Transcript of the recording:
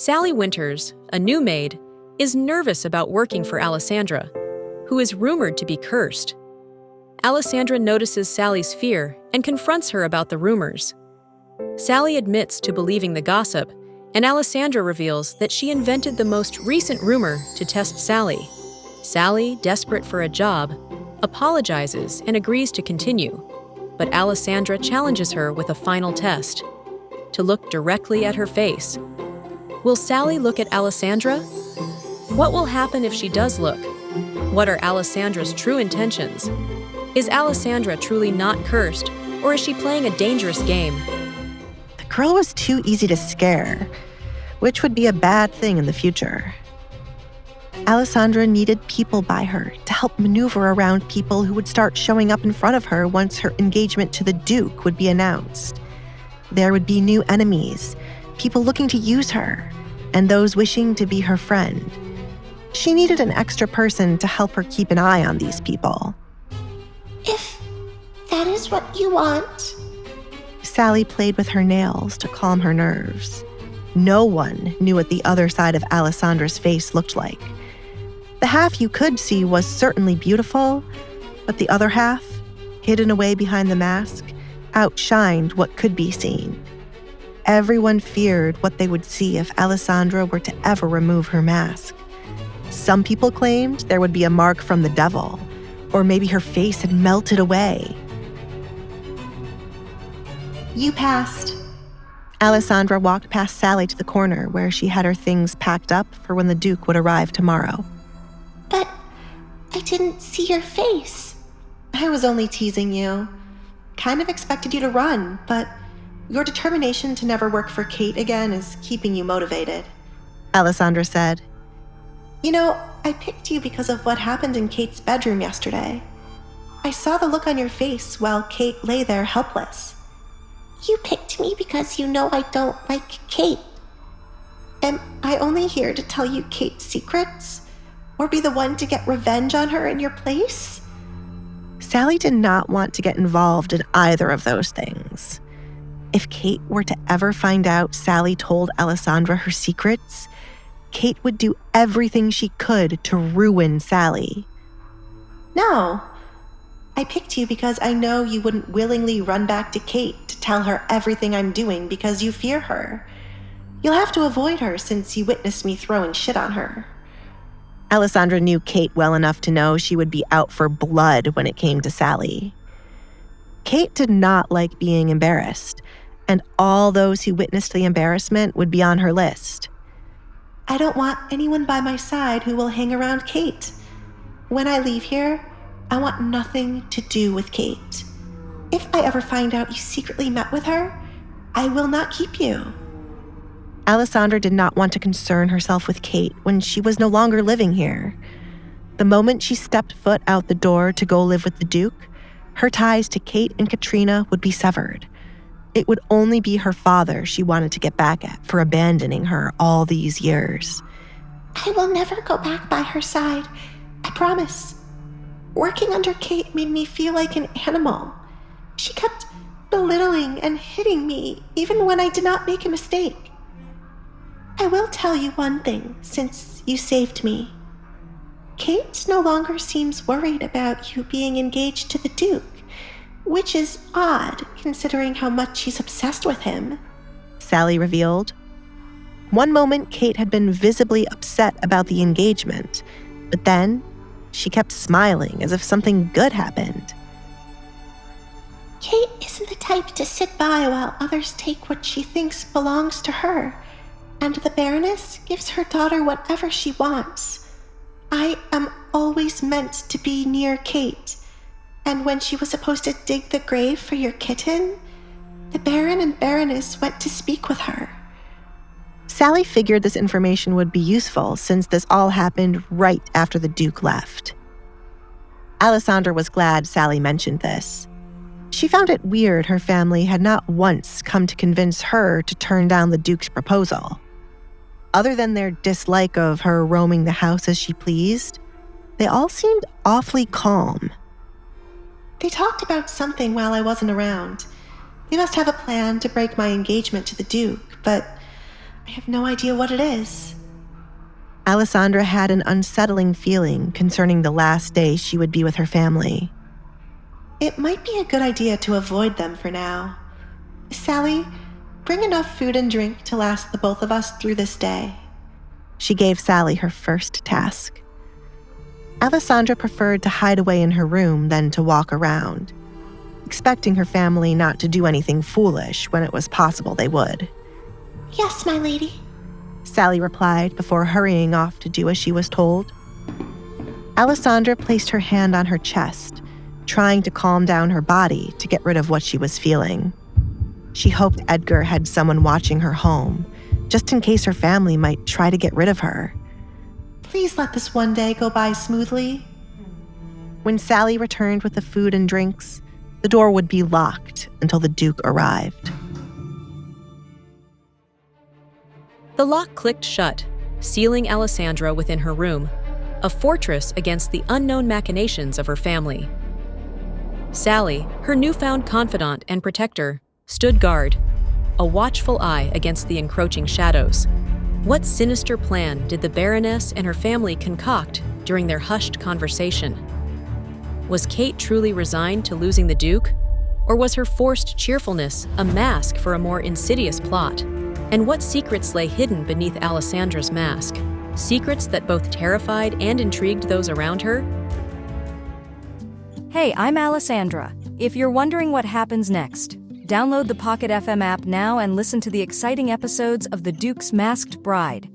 Sally Winters, a new maid, is nervous about working for Alessandra, who is rumored to be cursed. Alessandra notices Sally's fear and confronts her about the rumors. Sally admits to believing the gossip, and Alessandra reveals that she invented the most recent rumor to test Sally. Sally, desperate for a job, apologizes and agrees to continue, but Alessandra challenges her with a final test: to look directly at her face. Will Sally look at Alessandra? What will happen if she does look? What are Alessandra's true intentions? Is Alessandra truly not cursed, or is she playing a dangerous game? The girl was too easy to scare, which would be a bad thing in the future. Alessandra needed people by her to help maneuver around people who would start showing up in front of her once her engagement to the Duke would be announced. There would be new enemies, people looking to use her, and those wishing to be her friend. She needed an extra person to help her keep an eye on these people. If that is what you want. Sally played with her nails to calm her nerves. No one knew what the other side of Alessandra's face looked like. The half you could see was certainly beautiful, but the other half, hidden away behind the mask, outshined what could be seen. Everyone feared what they would see if Alessandra were to ever remove her mask. Some people claimed there would be a mark from the devil, or maybe her face had melted away. You passed. Alessandra walked past Sally to the corner where she had her things packed up for when the Duke would arrive tomorrow. But I didn't see your face. I was only teasing you. Kind of expected you to run, but your determination to never work for Kate again is keeping you motivated, Alessandra said. You know, I picked you because of what happened in Kate's bedroom yesterday. I saw the look on your face while Kate lay there helpless. You picked me because you know I don't like Kate. Am I only here to tell you Kate's secrets? Or be the one to get revenge on her in your place? Sally did not want to get involved in either of those things. If Kate were to ever find out Sally told Alessandra her secrets, Kate would do everything she could to ruin Sally. No, I picked you because I know you wouldn't willingly run back to Kate to tell her everything I'm doing because you fear her. You'll have to avoid her since you witnessed me throwing shit on her. Alessandra knew Kate well enough to know she would be out for blood when it came to Sally. Kate did not like being embarrassed, and all those who witnessed the embarrassment would be on her list. I don't want anyone by my side who will hang around Kate. When I leave here, I want nothing to do with Kate. If I ever find out you secretly met with her, I will not keep you. Alessandra did not want to concern herself with Kate when she was no longer living here. The moment she stepped foot out the door to go live with the Duke, her ties to Kate and Katrina would be severed. It would only be her father she wanted to get back at for abandoning her all these years. I will never go back by her side, I promise. Working under Kate made me feel like an animal. She kept belittling and hitting me even when I did not make a mistake. I will tell you one thing since you saved me. Kate no longer seems worried about you being engaged to the Duke, which is odd considering how much she's obsessed with him, Sally revealed. One moment, Kate had been visibly upset about the engagement, but then she kept smiling as if something good happened. Kate isn't the type to sit by while others take what she thinks belongs to her, and the Baroness gives her daughter whatever she wants. I am always meant to be near Kate, and when she was supposed to dig the grave for your kitten, the Baron and Baroness went to speak with her. Sally figured this information would be useful since this all happened right after the Duke left. Alessandra was glad Sally mentioned this. She found it weird her family had not once come to convince her to turn down the Duke's proposal. Other than their dislike of her roaming the house as she pleased, they all seemed awfully calm. They talked about something while I wasn't around. They must have a plan to break my engagement to the Duke, but I have no idea what it is. Alessandra had an unsettling feeling concerning the last day she would be with her family. It might be a good idea to avoid them for now. Sally, bring enough food and drink to last the both of us through this day. She gave Sally her first task. Alessandra preferred to hide away in her room than to walk around, expecting her family not to do anything foolish when it was possible they would. Yes, my lady, Sally replied before hurrying off to do as she was told. Alessandra placed her hand on her chest, trying to calm down her body to get rid of what she was feeling. She hoped Edgar had someone watching her home, just in case her family might try to get rid of her. Please let this one day go by smoothly. When Sally returned with the food and drinks, the door would be locked until the Duke arrived. The lock clicked shut, sealing Alessandra within her room, a fortress against the unknown machinations of her family. Sally, her newfound confidant and protector, stood guard, a watchful eye against the encroaching shadows. What sinister plan did the Baroness and her family concoct during their hushed conversation? Was Kate truly resigned to losing the Duke? Or was her forced cheerfulness a mask for a more insidious plot? And what secrets lay hidden beneath Alessandra's mask? Secrets that both terrified and intrigued those around her? Hey, I'm Alessandra. If you're wondering what happens next, download the Pocket FM app now and listen to the exciting episodes of The Duke's Masked Bride.